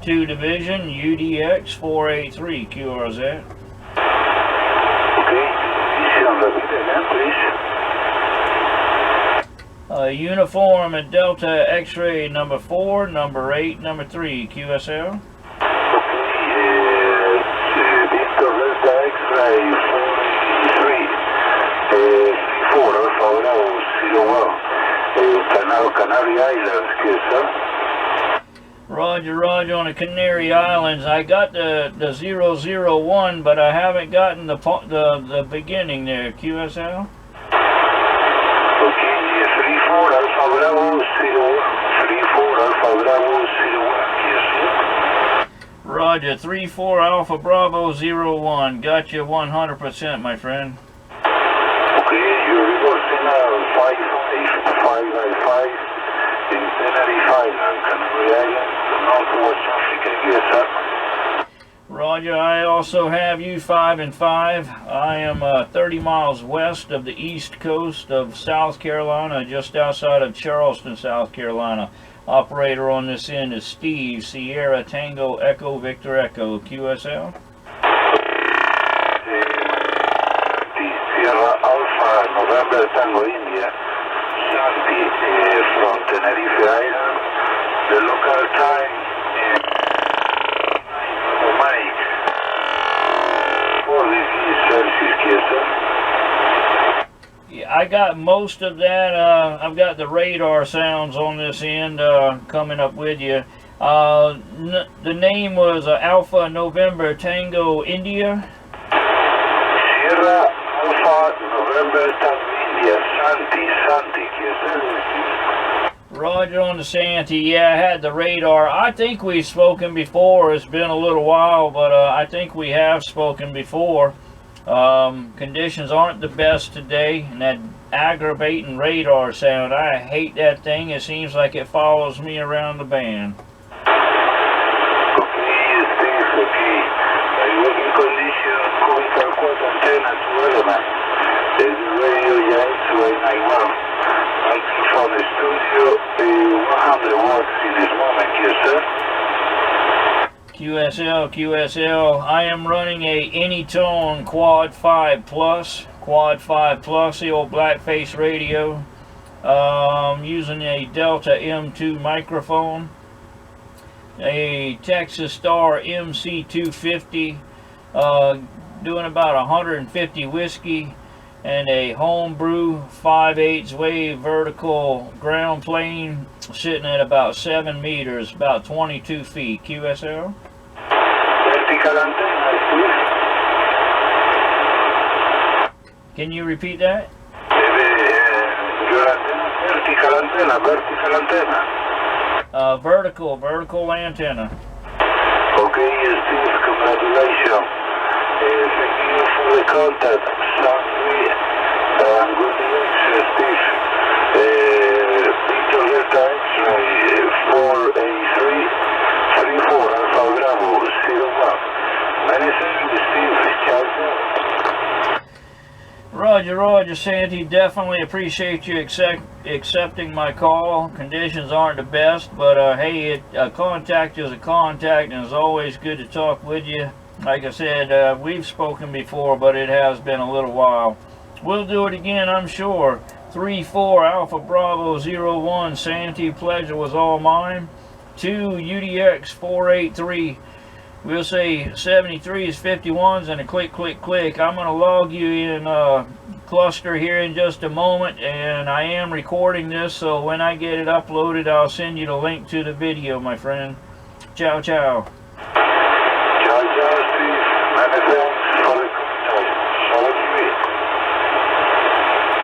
2 Division, UDX 483, QRZ. Okay, repeat again, please. Uniform at Delta X-ray number 4, number 8, number 3, QSL. Victor Delta X-ray 483, 4 Alpha Bravo 01, Canary Island, QSL. Roger, roger, on the Canary Islands. I got the 001, but I haven't gotten the beginning there, QSL. Okay, 34 Alpha Bravo 01, 34 Alpha Bravo 01, QSL. Roger, 34 Alpha Bravo 01. Got you 100%, my friend. Okay, you're reversing 5555 in Tenerife Island, Canary Island, Northwest Africa, QSL. Roger, I also have you 5 and 5. I am 30 miles west of the east coast of South Carolina, just outside of Charleston, South Carolina. Operator on this end is Steve, Sierra Tango Echo Victor Echo, QSL. Sierra Alpha November Tango India, Santi from Tenerife Island, the local time Mike 4 degrees Celsius, QSL. Yeah, I got most of that. I've got the radar sounds on this end coming up with you. The name was Alpha November Tango India. Sierra Alpha November Tango India, Santi, QSL. Roger on the Santi. Yeah, I had the radar. I think we've spoken before. It's been a little while, but I think we have spoken before. Conditions aren't the best today, and that aggravating radar sound, I hate that thing. It seems like it follows me around the band. Okay, Steve, okay. Working condition, comical quad antenna to element. The radio QSY91. Microphone studio, 100 watts in this moment, QSL. QSL, I am running a Anytone Quad 5 Plus, the old blackface radio. Using a Delta M2 microphone, a Texas Star MC250, doing about 150 whiskey, and a homebrew 5/8 wave vertical ground plane sitting at about 7 meters, about 22 feet. QSL. Vertical antenna, Steve. Can you repeat that? Your antenna, vertical antenna. Vertical antenna. Okay, Steve, congratulations. Thank you for the contact. Sounds great. Good news, Steve. Victor Delta X-ray 483 34 Alpha Bravo 01. Many thanks, Steve. Ciao, ciao. Roger, Santi. Definitely appreciate you accepting my call. Conditions aren't the best, but hey, a contact is a contact, and it's always good to talk with you. Like I said, we've spoken before, but it has been a little while. We'll do it again, I'm sure. 34 Alpha Bravo 01, Santi, pleasure was all mine. 2 UDX 483. We'll say 73s, 51s, and a click. I'm going to log you in cluster here in just a moment, and I am recording this, so when I get it uploaded, I'll send you the link to the video, my friend. Ciao.